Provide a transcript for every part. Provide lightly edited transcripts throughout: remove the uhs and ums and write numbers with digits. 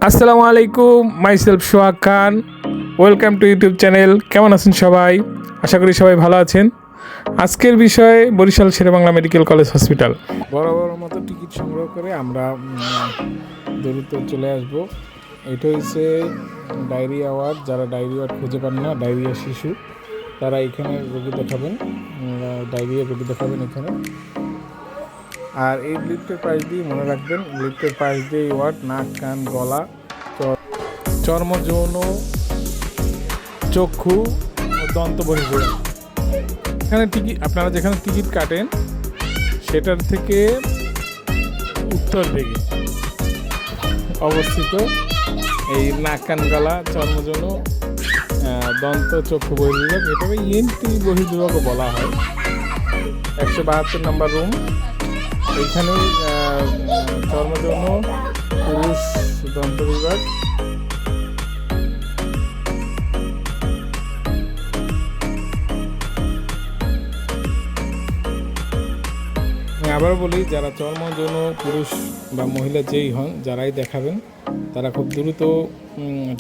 আসসালামু আলাইকুম, myself Sohag Khan. Welcome to YouTube channel. কেমন আছেন সবাই? আশা করি সবাই ভালো আছেন। আজকের বিষয় Barishal Sher-e-Bangla medical college hospital. বড় বড় মতো টিকিট সংগ্রহ করে আমরা দ্রুত চলে আসব। এটা হচ্ছে ডায়রিয়া ওয়ার্ড। যারা ডায়রিয়া ওয়ার্ড খুঁজে পান না, ডায়রিয়া শিশু, তারা এখানে রোগী দেখাবেন, ডায়রিয়া রোগী দেখাবেন এখানে। আর এই লিফটের পাশ দিয়ে মনে রাখবেন, লিফটের পাশ দিয়ে ওয়ার্ড নাক কান গলা চর্ম যৌন চক্ষু ও দন্ত বহির্ভূত। এখানে টিকিট, আপনারা যেখানে টিকিট কাটেন সেটার থেকে উত্তর দিকে অবস্থিত এই নাক কান গলা চর্ম যৌন দন্ত চক্ষু বহির্বিভাগ, এটাকে ইএনটি বহির্বিভাগও বলা হয়। 172 নম্বর রুম। এইখানে চর্মযৌন পুরুষ দন্ত বিভাগ। আমি আবারও বলি, যারা চর্মযৌন পুরুষ বা মহিলা যেই হন, যারাই দেখাবেন তারা খুব দ্রুত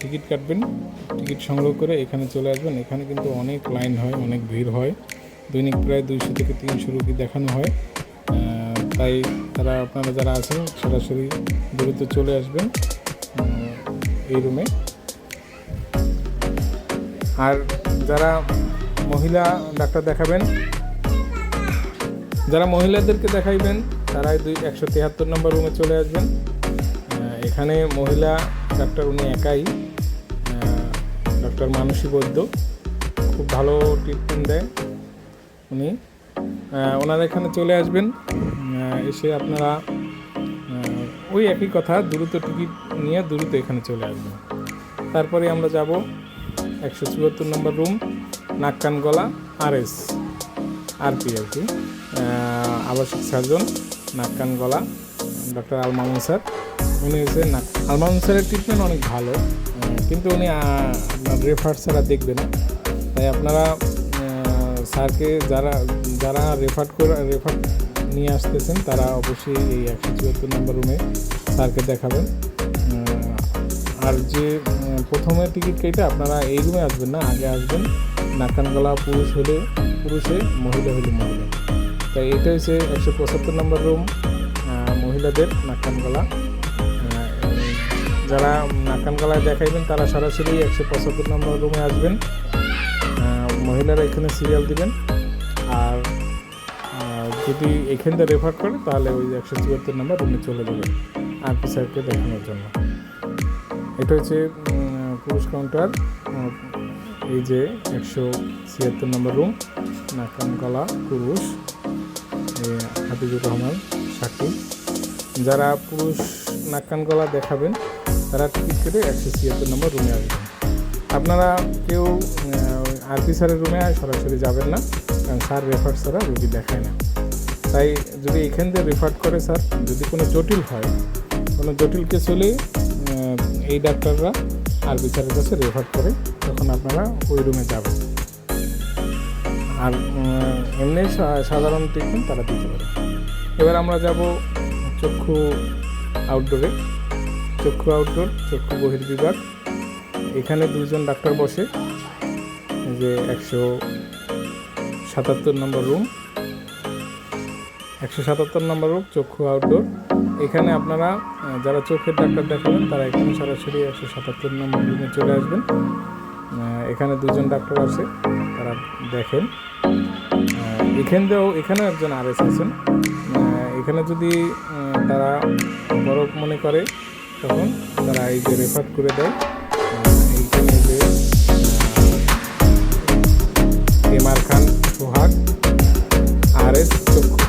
টিকিট কাটবেন, টিকিট সংগ্রহ করে এখানে চলে আসবেন। এখানে কিন্তু অনেক লাইন হয়, অনেক ভিড় হয়। দৈনিক প্রায় 200 থেকে 300 রোগী দেখানো হয়। তাই তারা, আপনারা যারা আছেন, সরাসরি দ্রুত চলে আসবেন এই রুমে। আর যারা মহিলা ডাক্তার দেখাবেন, যারা মহিলাদেরকে দেখাইবেন, তারাই 173 নম্বর রুমে চলে আসবেন। এখানে মহিলা ডাক্তার উনি একাই, ডক্টর মানসী বৈদ্য, খুব ভালো ট্রিটমেন্ট দেয় উনি। ওনারা এখানে চলে আসবেন, এসে আপনারা ওই একই কথা, দ্রুত টিকিট নিয়ে দ্রুত এখানে চলে আসবেন। তারপরে আমরা যাব 174 নম্বর রুম, নাক কান গলা আরএস আরপি আর কি, আবাসিক সার্জন নাক কান গলা, ডক্টর আল মামুন স্যার। উনি হচ্ছে আল মামুন স্যারের ট্রিটমেন্ট অনেক ভালো, কিন্তু উনি আপনার রেফার ছাড়া দেখবে না। তাই আপনারা স্যারকে যারা রেফার নিয়ে আসতেছেন, তারা অবশ্যই এই 174 নম্বর রুমে স্যারকে দেখাবেন। আর যে প্রথমে টিকিট কেটে আপনারা এই রুমে আসবেন না, আগে আসবেন নাক কান গলা পুরুষ হলে পুরুষে, মহিলা হলে মহিলা। তাই এটা হচ্ছে 175 নম্বর রুম, মহিলাদের নাক কান গলা। যারা নাক কান গলায় দেখাইবেন তারা সরাসরি 175 নম্বর রুমে আসবেন। মহিলারা এখানে সিরিয়াল দিবেন। আর যদি এখান থেকে রেফার করে, তাহলে ওই 174 নম্বর রুমে চলে যাবেন আরপি স্যারকে দেখানোর জন্য। এটা হচ্ছে পুরুষ কাউন্টার। এই যে 176 নম্বর রুম, নাক কান গলা পুরুষ, হাফিজুর রহমান সাকিব। যারা পুরুষ নাক কান গলা দেখাবেন, তারা টিকিট কেটে 176 নম্বর রুমে আসবেন। আপনারা কেউ আরপি স্যারের রুমে সরাসরি যাবেন না, কারণ স্যার রেফার ছাড়া রুগী দেখায় না। তাই যদি এখান থেকে রেফার করে স্যার, যদি কোনো জটিল হয়, কোনো জটিল কেস হলে এই ডাক্তাররা আরপি স্যারের কাছে রেফার করে, তখন আপনারা ওই রুমে যাবেন। আর এমনি সাধারণ ট্রিটমেন্ট তারা দিতে পারে। এবার আমরা যাব চক্ষু আউটডোরে। চক্ষু আউটডোর, চক্ষু বহির্বিভাগ। এখানে 2 জন ডাক্তার বসে। যে 177 নম্বর রুম, 177 নম্বর রুম চক্ষু আউটডোর। এখানে আপনারা যারা চোখের ডাক্তার দেখাবেন, তারা এখানে সরাসরি 177 নম্বর রুমে চলে আসবেন। এখানে 2 জন ডাক্তার আছে, তারা দেখেন। এখানেও একজন আরএস আছেন। এখানে যদি তারা বড় মনে করে, তখন তারা এই যে রেফার করে দেয়। এইখানে যে এমআর খান সোহাগ আরএস চক্ষু,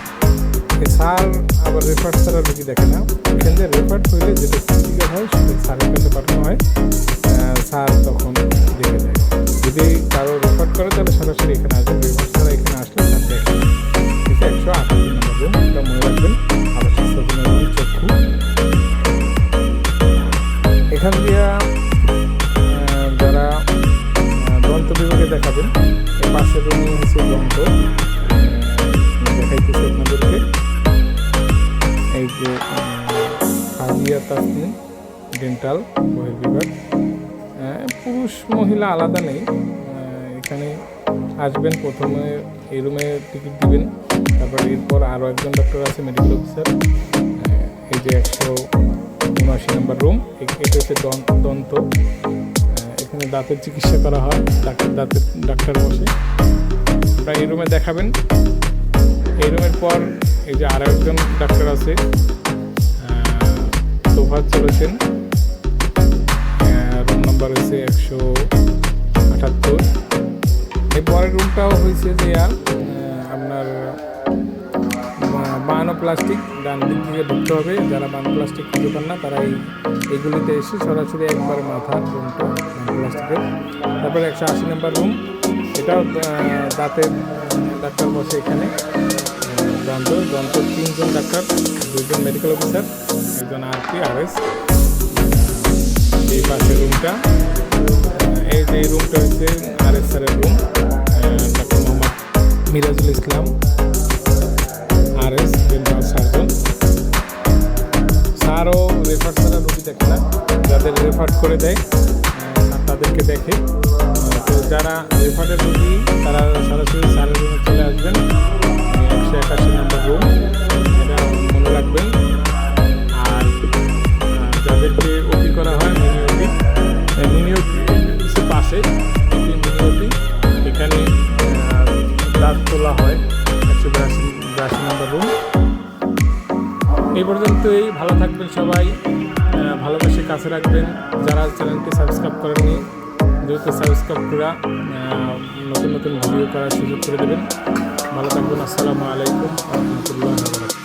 স্যার আবার রেফার ছাড়া রুগী দেখে না। এখান থেকে রেফার হইলে যেটা ক্রিটিক্যাল হয়, সেটা স্যারের কাছে পাঠানো হয়, স্যার তখন দেখে দেয়। যদি কারো রেফার করে, তাহলে সরাসরি এখানে আসবেন। রেফার ছাড়া এখানে আসলে স্যার দেখে। এটা 178 নম্বর রুম, এটা মনে রাখবেন, আবাসিক সার্জনের রুম চক্ষু। এখান দিয়ে যারা দন্ত বিভাগে দেখাবেন, এই পাশের রুমে হচ্ছে দন্ত দেখাইতেছে আপনাদেরকে। এই যে ফাজিয়া তাসনিম ডেন্টাল বহির্বিভাগ। পুরুষ মহিলা আলাদা নেই। এখানে আসবেন, প্রথমে এই রুমে টিকিট দিবেন, তারপর এরপর আরও একজন ডক্টর আছে মেডিকেল অফিসার। এই যে 179 নম্বর রুম, এটা হচ্ছে দন্ত। এখানে দাঁতের চিকিৎসা করা হয়, ডাক্তার বসে। আপনারা এই রুমে দেখাবেন। এই রুমের পর এই যে আরও একজন ডাক্তার আছে, তোফাজ্জল চলেছেন। রুম নাম্বার হয়েছে 178। এই পরের রুমটাও হয়েছে যে আপনার বায়োপ্লাস্টিক, ডান দিক থেকে ঢুকতে হবে। যারা বায়োপ্লাস্টিক খুঁজে পান না তারা এইগুলিতে এসে সরাসরি একবারে মাথার রুমটা বায়োপ্লাস্টিকের। তারপরে 180 নম্বর রুম, এটাও দাঁতের ডাক্তার বসে এখানে। দন্ত 3জন ডাক্তার, 2জন মেডিকেল অফিসার, একজন RS। এই পাশের রুমটা, এই যে রুমটা হচ্ছে RS স্যারের রুম, ডক্টর মোহাম্মদ মিরাজুল ইসলাম RS ডেন্টাল সার্জন। স্যারও রেফার ছাড়া রুগী দেখে না, যাদের রেফার করে দেয় তাদেরকে দেখে। তো যারা রেফারের রুগী তারা সরাসরি স্যারের রুমে চলে আসবেন। 181 নম্বর রুম, এটা মনে রাখবেন। আর যাদেরকে ওপি করা হয় মিনি ওপি পাশে মিনি ওপি, এখানে দাঁত তোলা হয়। 182 নম্বর রুম। এই পর্যন্তই। ভালো থাকবেন সবাই, ভালোবেসে কাছে রাখবেন। যারা চ্যানেলটি সাবস্ক্রাইব করেননি দ্রুত সাবস্ক্রাইব করে নতুন নতুন ভিডিও করার সুযোগ করে দেবেন। ভালো থাকবেন। আসসালামু আলাইকুম ওয়া রাহমাতুল্লাহি ওয়া বারাকাতুহু।